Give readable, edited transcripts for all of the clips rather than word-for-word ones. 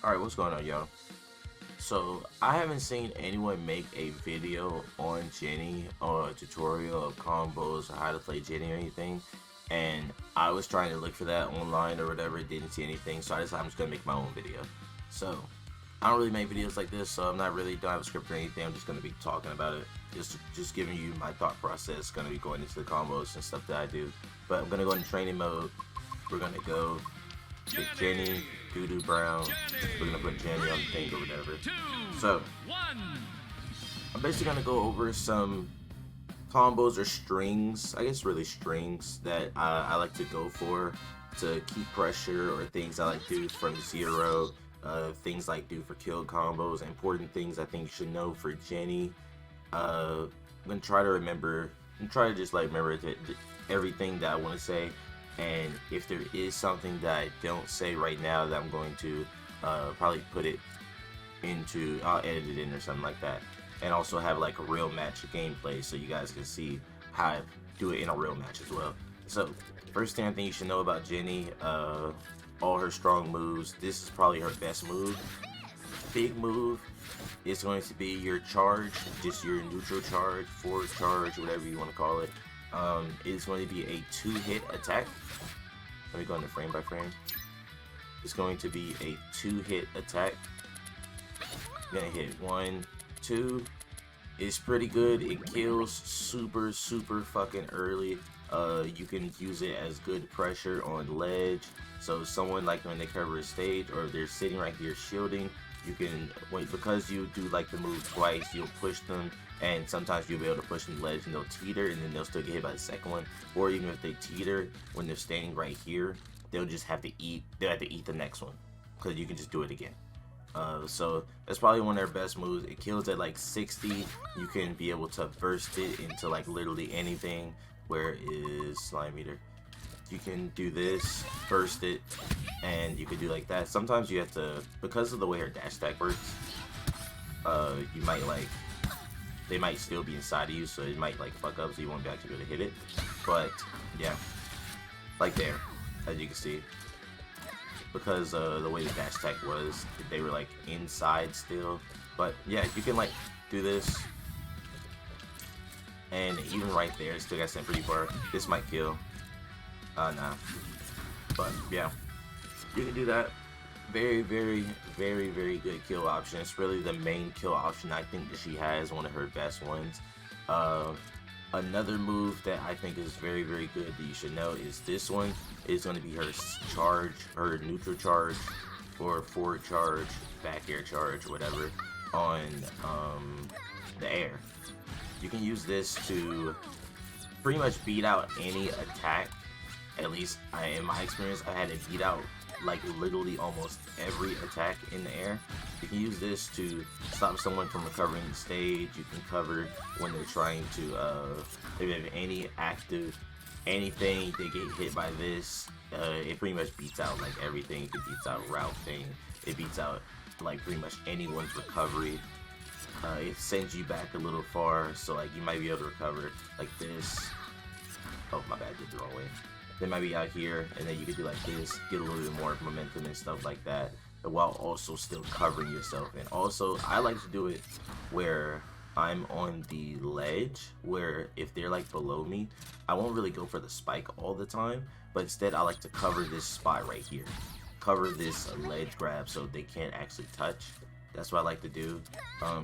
Alright, what's going on, y'all? So, I haven't seen anyone make a video on Jenny or a tutorial of combos or how to play Jenny or anything. And I was trying to look for that online or whatever, didn't see anything, so I decided I'm just gonna make my own video. So, I don't really make videos like this, so I'm not really, don't have a script or anything, I'm just gonna be talking about it. Just giving you my thought process, gonna be going into the combos and stuff that I do. But I'm gonna go in training mode. We're gonna go pick Jenny, Doo-Doo Brown. We're gonna put Jenny on the thing or whatever. So, I'm basically gonna go over some combos or strings, I guess really strings, that I like to go for to keep pressure, or things I like to do from zero, things like do for kill combos, important things I think you should know for Jenny. I'm gonna try to remember, and try to just like remember everything that I want to say. And if there is something that I don't say right now, that I'm going to probably put it into, I'll edit it in or something like that. And also have like a real match gameplay so you guys can see how I do it in a real match as well. So, first thing I think you should know about Jenny, all her strong moves. This is probably her best move. Big move is going to be your charge, just your neutral charge, forward charge, whatever you want to call it. It's going to be a 2-hit attack. Let me go into frame by frame. It's going to be a 2-hit attack. You're gonna hit 1, 2. It's pretty good. It kills super fucking early. You can use it as good pressure on ledge. So someone like when they cover a stage, or if they're sitting right here shielding, you can wait, because you do like the move twice, you'll push them, and sometimes you'll be able to push them ledge and they'll teeter, and then they'll still get hit by the second one. Or even if they teeter when they're standing right here, they'll just have to eat. They'll have to eat the next one, because you can just do it again. So that's probably one of their best moves. It kills at like 60. You can be able to burst it into like literally anything. Where is slime meter? You can do this, burst it, and you can do like that. Sometimes you have to, because of the way her dash attack works, you might like, they might still be inside of you, so it might like fuck up, so you won't be actually able to hit it. But yeah, like there, as you can see, because the way the dash attack was, they were like inside still. But yeah, you can like do this, and even right there, it still got sent pretty far. This might kill. Nah. But yeah, you can do that. Very good kill option. It's really the main kill option I think that she has, one of her best ones. Another move that I think is very good that you should know is this one. Is going to be her charge, her neutral charge, or forward charge, back air charge, whatever, on the air. You can use this to pretty much beat out any attack. At least in my experience, I had to beat out like literally almost every attack in the air. You can use this to stop someone from recovering the stage. You can cover when they're trying to, if they have any active anything, they get hit by this. It pretty much beats out like everything. It beats out routing. It beats out like pretty much anyone's recovery. It sends you back a little far, so like you might be able to recover like this. Oh my bad, did the wrong way. They might be out here, and then you can do like this, get a little bit more momentum and stuff like that, while also still covering yourself. And also, I like to do it where I'm on the ledge, where if they're like below me, I won't really go for the spike all the time, but instead I like to cover this spot right here. Cover this ledge grab so they can't actually touch. That's what I like to do.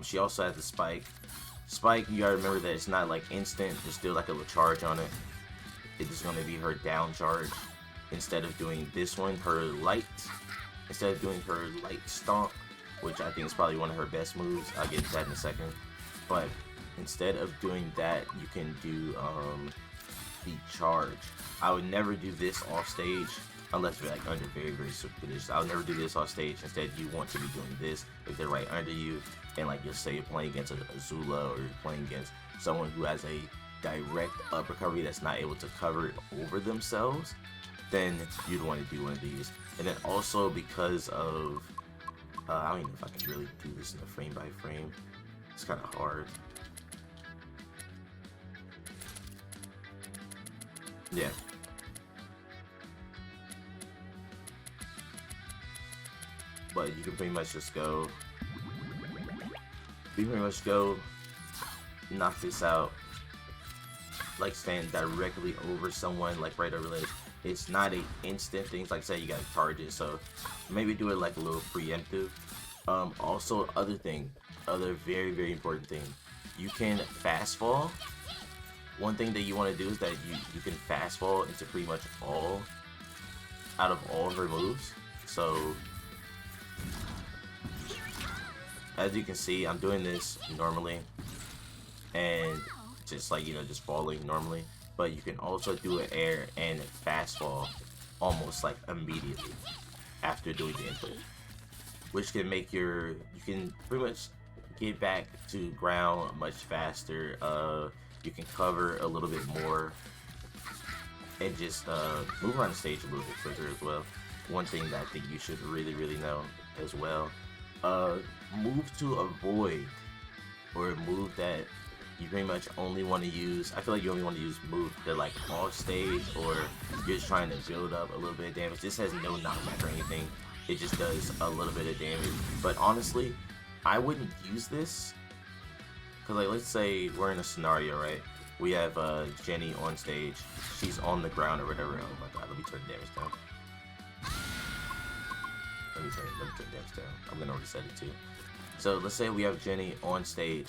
She also has the spike. Spike, you gotta remember that it's not like instant, there's still like a little charge on it. It's going to be her down charge. Instead of doing this one, her light, instead of doing her light stomp, which I think is probably one of her best moves, I'll get to that in a second. But instead of doing that, you can do the charge. I would never do this off stage unless you're like under very super conditions. I would never do this off stage. Instead, you want to be doing this if they're right under you, and like you'll say you're playing against a Azula, or you're playing against someone who has a direct up recovery that's not able to cover it over themselves, then you'd want to do one of these. And then also because of I don't even know if I can really do this in a frame by frame. It's kind of hard. Yeah. but you can pretty much just go, knock this out, like stand directly over someone, like right over there. It's not a instant thing, like say you gotta charge it, so maybe do it like a little preemptive. Also, other very, very important thing, you can fast fall. One thing that you want to do is that you can fast fall into pretty much out of all of her moves. So as you can see, I'm doing this normally and just like, just falling normally, but you can also do an air and fast fall almost like immediately after doing the input, which can make you can pretty much get back to ground much faster. You can cover a little bit more and just move around the stage a little bit quicker as well. One thing that I think you should really, really know as well, move to avoid, or a move that you pretty much only want to use. I feel like you only want to use moves that like off stage, or you're just trying to build up a little bit of damage. This has no knockback or anything. It just does a little bit of damage. But honestly, I wouldn't use this, because like, let's say we're in a scenario, right? We have Jenny on stage. She's on the ground or whatever. Oh my god, let me turn the damage down. Let me turn damage down. I'm gonna reset it too. So let's say we have Jenny on stage.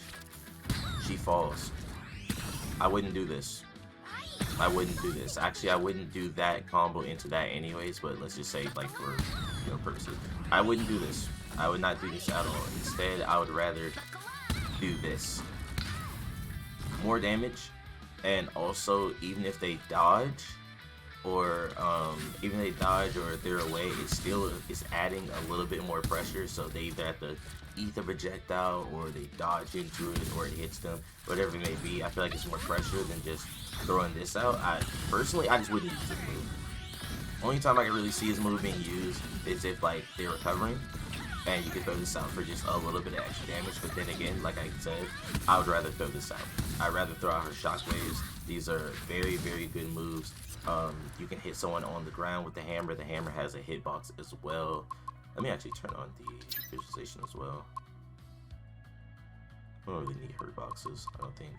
She falls. I wouldn't do this. Actually, I wouldn't do that combo into that anyways, but let's just say, like, for purposes, I wouldn't do this. I would not do this at all. Instead, I would rather do this. More damage, and also even if they dodge, or they're away, it's adding a little bit more pressure, so they either have to eat the projectile, or they dodge into it, or it hits them, whatever it may be. I feel like it's more pressure than just throwing this out. Personally, I just wouldn't use this move. Only time I can really see this move being used is if like they're recovering, and you can throw this out for just a little bit of extra damage. But then again, like I said, I would rather throw this out. I'd rather throw out her shockwaves. These are very, very good moves. You can hit someone on the ground with the hammer. The hammer has a hitbox as well. Let me actually turn on the visualization as well. I don't really need hurt boxes, I don't think.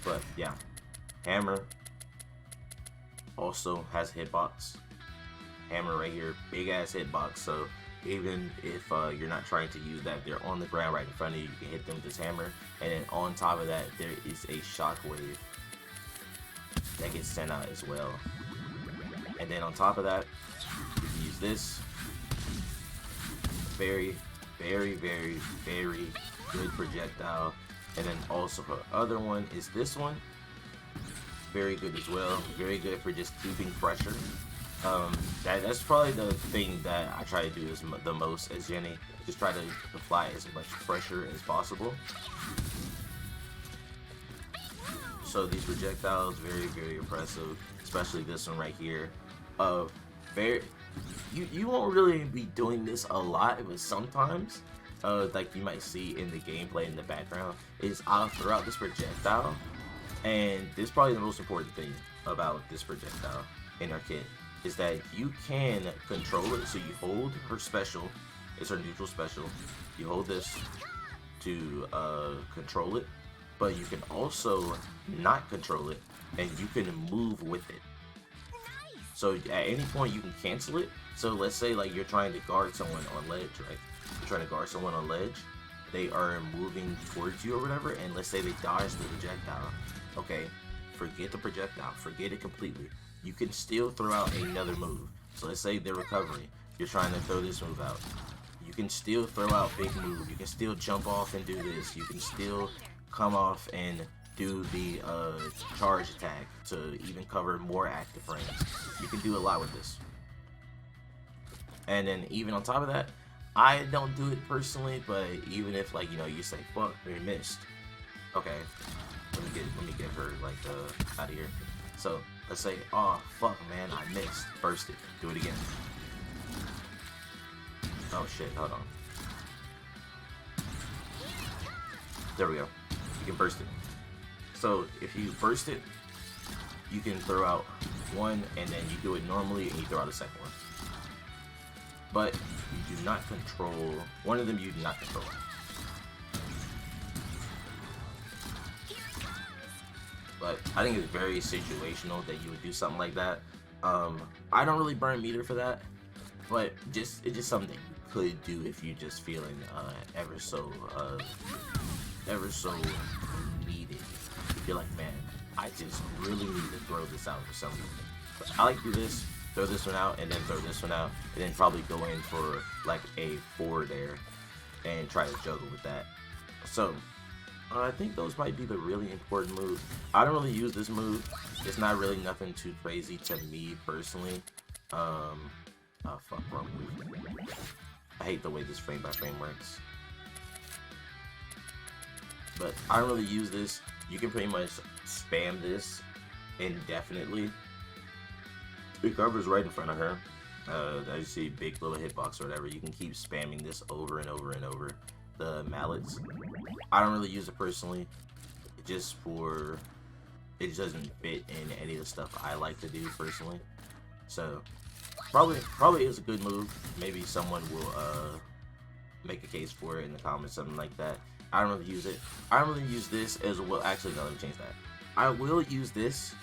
But yeah, hammer also has hitbox. Hammer right here, big ass hitbox. So even if you're not trying to use that, they're on the ground right in front of you, you can hit them with this hammer. And then on top of that, there is a shockwave that gets sent out as well. And then on top of that, you can use this. Very, very, very, very good projectile. And then also her other one is this one. Very good as well. Very good for just keeping pressure. That's probably the thing that I try to do the most as Jenny. Just try to apply as much pressure as possible. So these projectiles, very, very impressive. Especially this one right here. You won't really be doing this a lot, but sometimes, like you might see in the gameplay in the background, is I'll throw out this projectile, and this is probably the most important thing about this projectile in our kit, is that you can control it. So you hold her special, it's her neutral special, you hold this to control it, but you can also not control it, and you can move with it. So at any point you can cancel it. So let's say like you're trying to guard someone on ledge, right? You're trying to guard someone on ledge. They are moving towards you or whatever, and let's say they dodge the projectile. Okay, forget the projectile, forget it completely. You can still throw out another move. So let's say they're recovering. You're trying to throw this move out. You can still throw out big move. You can still jump off and do this. You can still come off and do the charge attack to even cover more active frames. You can do a lot with this. And then even on top of that, I don't do it personally, but even if like you say fuck, we missed. Okay, let me get her like out of here. So let's say, oh fuck man, I missed. Burst it. Do it again. Oh shit, hold on. There we go. You can burst it. So if you burst it, you can throw out one, and then you do it normally, and you throw out a second one. but you do not control one of them. You do not control. But I think it's very situational that you would do something like that. I don't really burn meter for that, but it's just something you could do if you just feeling ever so needed. You're like, man, I just really need to throw this out for some reason. But I like to do this, throw this one out, and then throw this one out, and then probably go in for like a forward air and try to juggle with that. So I think those might be the really important moves. I don't really use this move. It's not really nothing too crazy to me personally. Oh fuck, wrong move. I hate the way this frame by frame works. But I don't really use this. You can pretty much spam this indefinitely. It covers right in front of her. As you see, big little hitbox or whatever. You can keep spamming this over and over and over. The mallets. I don't really use it personally, just for it doesn't fit in any of the stuff I like to do personally. So probably is a good move. Maybe someone will make a case for it in the comments, something like that. I don't really use it. I don't really use this as well. Actually, no, let me change that. I will use this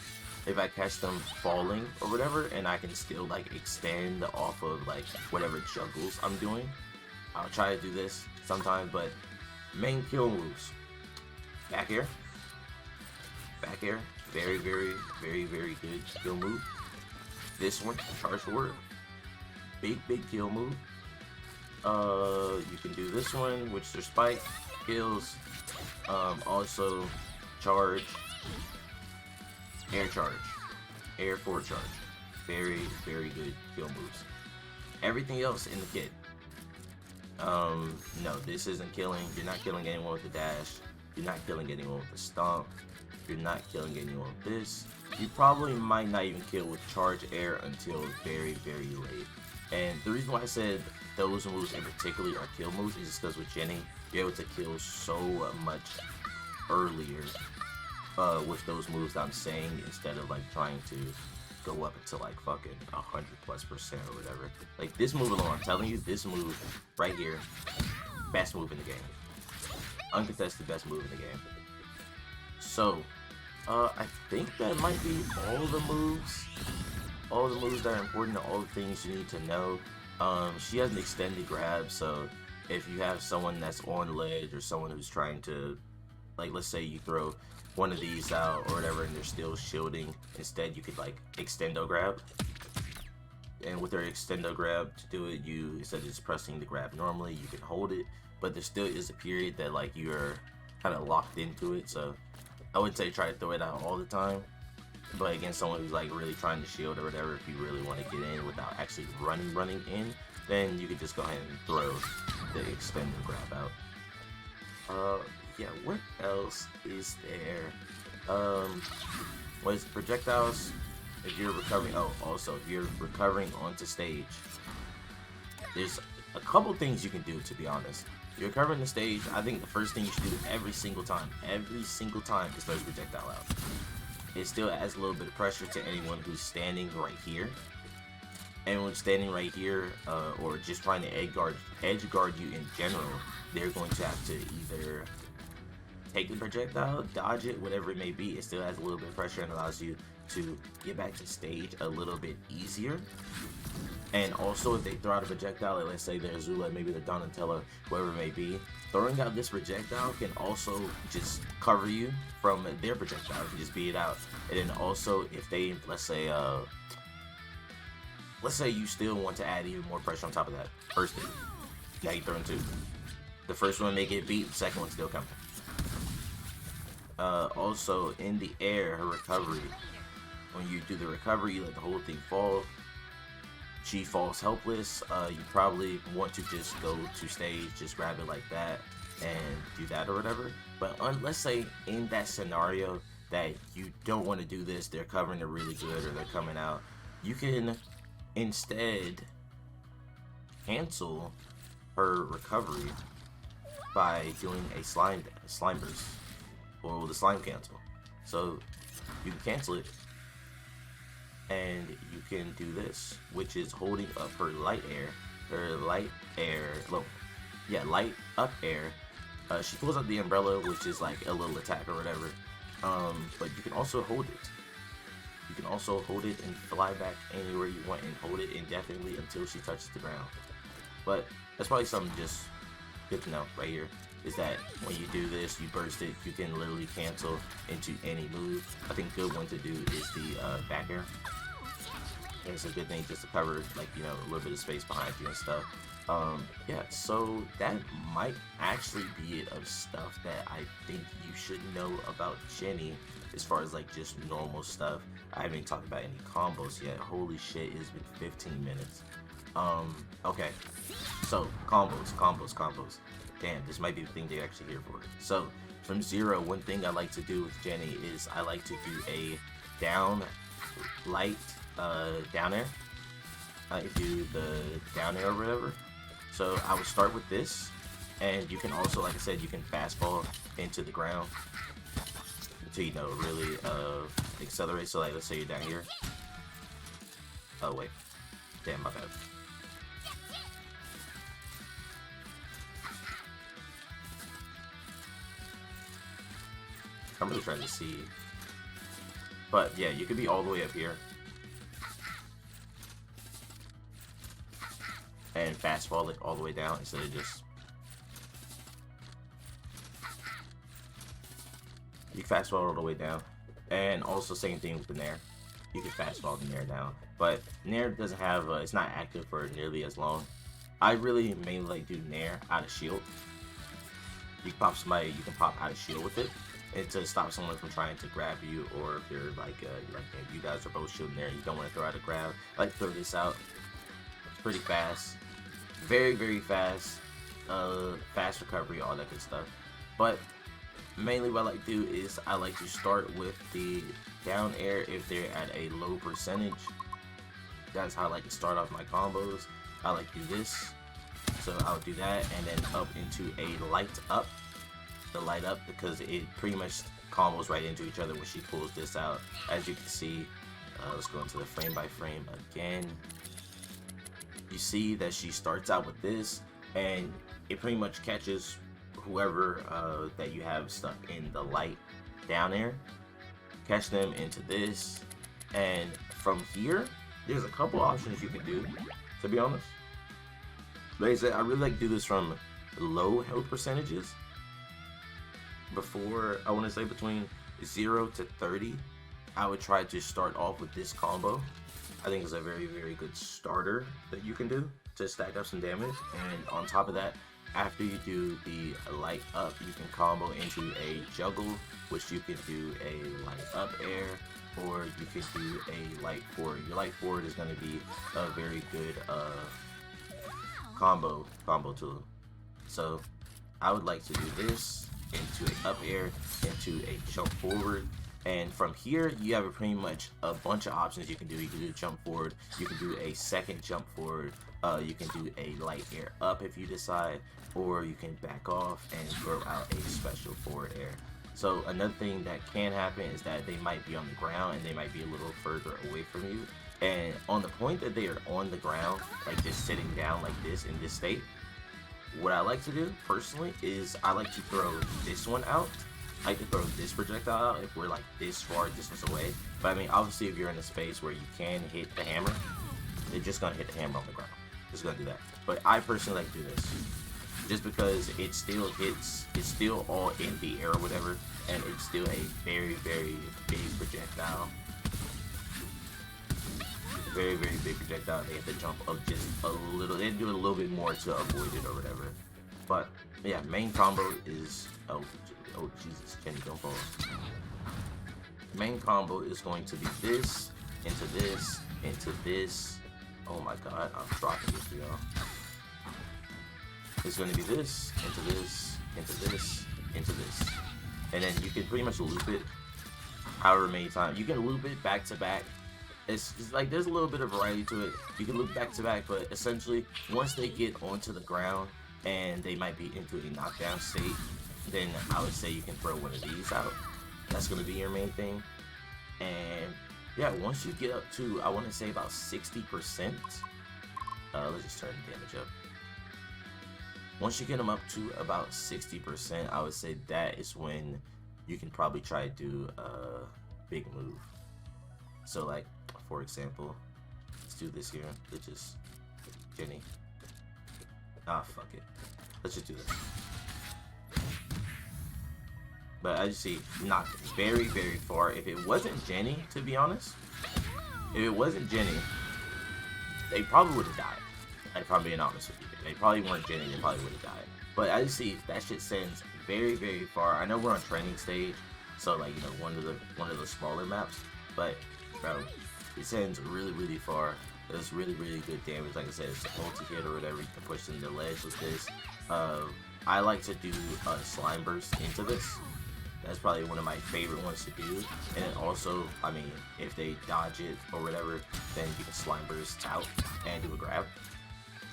if I catch them falling or whatever, and I can still like extend off of like whatever juggles I'm doing. I'll try to do this sometimes, but main kill moves. Back air. Back air. Very, very, very, very good kill move. This one, charge forward. Big, big kill move. You can do this one, which is spike kills. Also charge. Air charge. Air forward charge. Very, very good kill moves. Everything else in the kit. No, this isn't killing. You're not killing anyone with the dash. You're not killing anyone with the stomp. You're not killing anyone with this. You probably might not even kill with charge air until very, very late. And the reason why I said those moves in particular are kill moves is just because with Jenny, you're able to kill so much earlier with those moves that I'm saying, instead of like trying to go up until like fucking 100+% or whatever. Like this move alone, I'm telling you, this move right here, best move in the game. Uncontested best move in the game. So, I think that might be all the moves. All the moves that are important, all the things you need to know. She has an extended grab, so if you have someone that's on ledge or someone who's trying to, like, let's say you throw one of these out or whatever and they're still shielding, instead you could like extendo grab. And with her extendo grab to do it, you, instead of just pressing the grab normally, you can hold it, but there still is a period that like you're kind of locked into it. So I wouldn't say try to throw it out all the time, but against someone who's like really trying to shield or whatever, if you really want to get in without actually running in, then you could just go ahead and throw the extendo grab out. Yeah, what else is there? What is projectiles? If you're recovering, also if you're recovering onto stage, there's a couple things you can do, to be honest. You're recovering the stage, I think the first thing you should do every single time is throw the projectile out. It still adds a little bit of pressure to anyone who's standing right here. Anyone standing right here, or just trying to edge guard you in general, they're going to have to either take the projectile, dodge it, whatever it may be. It still adds a little bit of pressure and allows you to get back to stage a little bit easier. And also, if they throw out a projectile, like let's say they're Azula, maybe they're Donatello, whoever it may be, throwing out this projectile can also just cover you from their projectile. You can just beat it out. And then also, if they, let's say you still want to add even more pressure on top of that, first thing, now you throw in two. The first one may get beat, the second one's still coming. Also, in the air, her recovery, when you do the recovery, you let the whole thing fall. She falls helpless. You probably want to just go to stage, just grab it like that, and do that or whatever. But let's say in that scenario that you don't want to do this, they're covering it really good or they're coming out, you can instead cancel her recovery by doing a slime burst, or the slime cancel. So you can cancel it, and you can do this, which is holding up her light air her light air, light up air. She pulls out the umbrella, which is like a little attack or whatever. But you can also hold it. You can also hold it and fly back anywhere you want and hold it indefinitely until she touches the ground. But that's probably something just good to know right here, is that when you do this, you burst it, you can literally cancel into any move. I think a good one to do is the back air. And it's a good thing just to cover, like, you know, a little bit of space behind you and stuff. Yeah, so that might actually be it of stuff that I think you should know about Jenny, as far as like just normal stuff. I haven't talked about any combos yet. Holy shit, it's been 15 minutes. Okay, so combos. Damn, this might be the thing they're actually here for. So from zero, one thing I like to do with Jenny is I like to do a down light down air. I do the down air or whatever. So I would start with this, and you can also, like I said, you can fastball into the ground until, you know, really accelerate. So like, let's say you're down here. Oh wait, damn, my bad. I'm really trying to see, but yeah, you could be all the way up here and fastball it all the way down instead of just. You can fastball all the way down, and also same thing with the nair. You can fastball the nair down, but nair doesn't have it's not active for nearly as long. I really mainly like do nair out of shield. You can pop somebody, you can pop out of shield with it, and to stop someone from trying to grab you, or if you're like you guys are both shielding there, you don't want to throw out a grab. I like to throw this out. It's pretty fast, very fast, fast recovery, all that good stuff. But mainly what I like to do is I like to start with the down air if they're at a low percentage. That's how I like to start off my combos. I like to do this, so I'll do that, and then up into a light up. The light up, because it pretty much combos right into each other when she pulls this out. As you can see, let's go into the frame by frame again. You see that she starts out with this, and it pretty much catches whoever that you have stuck in the light down air. Catch them into this, and from here, there's a couple options you can do, to be honest. Like I said, I really like to do this from low health percentages. Before, I want to say between 0 to 30, I would try to start off with this combo. I think it's a very good starter that you can do to stack up some damage. And on top of that, after you do the light up, you can combo into a juggle, which you can do a light up air, or you can do a light forward. Your light forward is going to be a very good combo tool. So I would like to do this into a up air, into a jump forward, and from here you have pretty much a bunch of options you can do. You can do jump forward, you can do a second jump forward, you can do a light air up if you decide, or you can back off and throw out a special forward air. So another thing that can happen is that they might be on the ground and they might be a little further away from you, and on the point that they are on the ground, like just sitting down like this in this state, what I like to do personally is I like to throw this one out. I like to throw this projectile out if we're like this far distance away. But I mean, obviously if you're in a space where you can hit the hammer, they're just gonna hit the hammer on the ground. Just gonna do that. But I personally like to do this just because it still hits, it's still all in the air or whatever, and it's still a very big projectile. Very big projectile. They have to jump up just a little. They do a little bit more to avoid it or whatever. But yeah, main combo is oh Jesus, Jenny, don't fall. Main combo is going to be this into this into this. Oh my God, I'm dropping this, y'all. It's going to be this into this into this into this, and then you can pretty much loop it however many times. You can loop it back to back. It's like there's a little bit of variety to it. You can loop back to back, but essentially once they get onto the ground and they might be into a knockdown state, then I would say you can throw one of these out. That's going to be your main thing. And yeah, once you get up to, I want to say about 60%, Let's just turn the damage up. Once you get them up to about 60%, I would say that is when you can probably try to do a big move. So like, for example, let's do this here. Let's just, Jenny. Ah, fuck it. Let's just do this. But I just see, not very, very far. If it wasn't Jenny, to be honest, if it wasn't Jenny, they probably would have died. I'd probably be honest with you. They probably weren't Jenny, they probably would have died. But I just see that shit sends very, very far. I know we're on training stage, so like, you know, one of the smaller maps, but bro, it sends really, really far. It's really, really good damage. Like I said, it's a multi-hit or whatever. You can push in the ledge with this. I like to do a slime burst into this. That's probably one of my favorite ones to do. And then also, I mean, if they dodge it or whatever, then you can slime burst out and do a grab.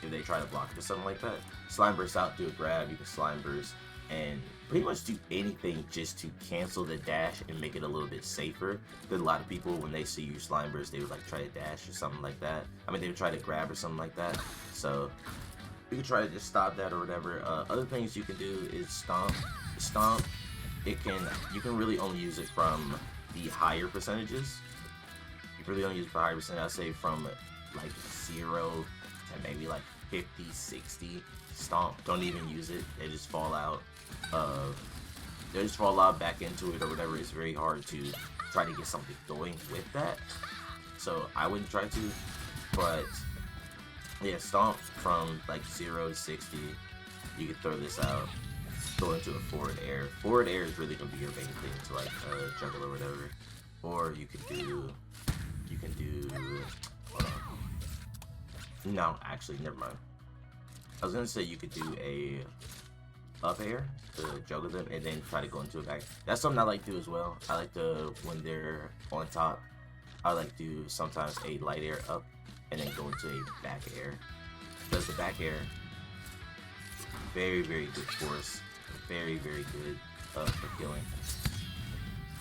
If they try to block it or something like that, slime burst out, do a grab, you can slime burst, and pretty much do anything just to cancel the dash and make it a little bit safer. Because a lot of people, when they see you slime burst, they would like try to dash or something like that. I mean, they would try to grab or something like that. So you can try to just stop that or whatever. Other things you can do is stomp. Stomp, you can really only use it from the higher percentages. You really only use it for higher percentage. I say from like 0 to maybe like 50, 60. Stomp, don't even use it. They just fall out. They just fall out back into it or whatever. It's very hard to try to get something going with that. So I wouldn't try to. But yeah, stomp from like 0 to 60. You can throw this out. Go into a forward air. Forward air is really gonna be your main thing to like juggle or whatever. Or you can do. Hold on. No, actually, never mind. I was gonna say you could do a up air to juggle them and then try to go into a back. That's something I like to do as well. I like to, when they're on top, I like to do sometimes a light air up and then go into a back air. Because the back air, very, very good force. Very, very good for killing.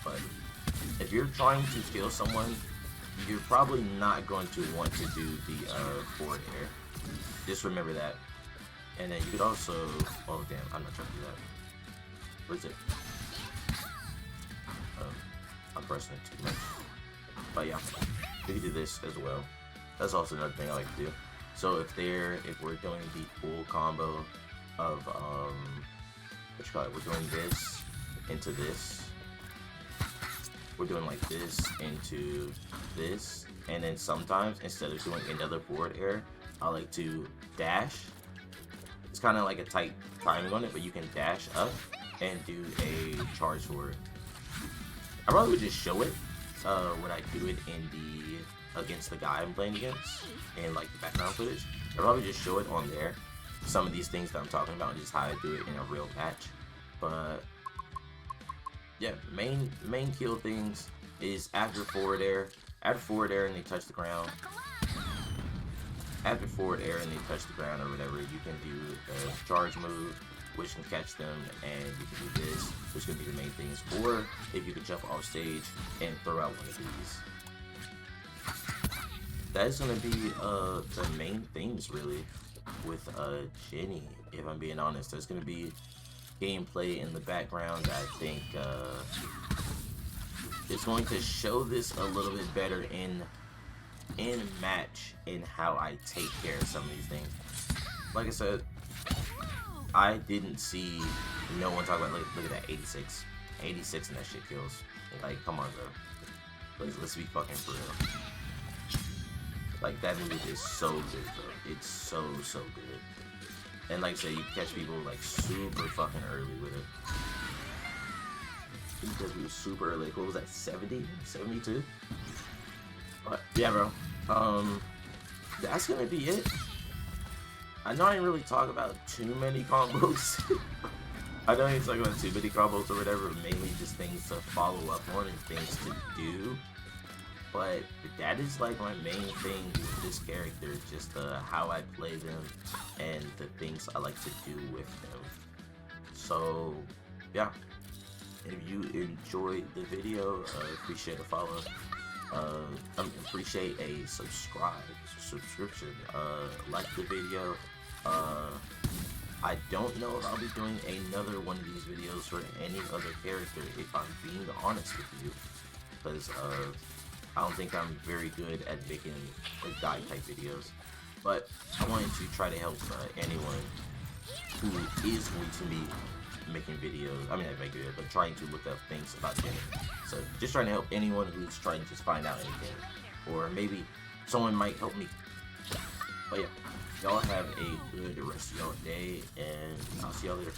But if you're trying to kill someone, you're probably not going to want to do the forward air. Just remember that. And then you could also, oh damn, I'm not trying to do that. What is it? I'm pressing it too much. But yeah, you can do this as well. That's also another thing I like to do. So if we're doing the full combo of what you call it? We're doing this into this. We're doing like this into this, and then sometimes instead of doing another forward air, I like to dash. It's kind of like a tight timing on it, but you can dash up and do a charge forward. I probably would just show it when I do it in the against the guy I'm playing against, and like the background footage. I probably just show it on there. Some of these things that I'm talking about, and just how I do it in a real match. But yeah, main kill things is after forward air. After forward air and they touch the ground. After forward air and they touch the ground or whatever, you can do a charge move, which can catch them, and you can do this, which can be the main things. Or if you can jump off stage and throw out one of these. That's gonna be the main things really with Jenny. If I'm being honest, there's gonna be gameplay in the background. I think it's going to show this a little bit better in match in how I take care of some of these things. Like I said, I didn't see no one talk about, look at that 86 and that shit kills. Like, come on, bro. Let's be fucking for real. Like, that move is so good, bro. It's so good. And like I said, you catch people like super fucking early with it. You catch people super early. Like, what was that, 70? 72? But yeah, bro. That's gonna be it. I know I didn't really talk about too many combos. I know I didn't talk about too many combos or whatever, mainly just things to follow up on and things to do. But that is like my main thing with this character, just how I play them and the things I like to do with them. So yeah, if you enjoyed the video, appreciate a follow. Appreciate a subscription. Like the video. I don't know if I'll be doing another one of these videos for any other character, if I'm being honest with you, because I don't think I'm very good at making like guide type videos. But I wanted to try to help anyone who is going to be making videos. I mean, not making videos, but trying to look up things about Jenny. So just trying to help anyone who's trying to just find out anything, or maybe someone might help me. But yeah, y'all have a good rest of your day, and I'll see y'all later.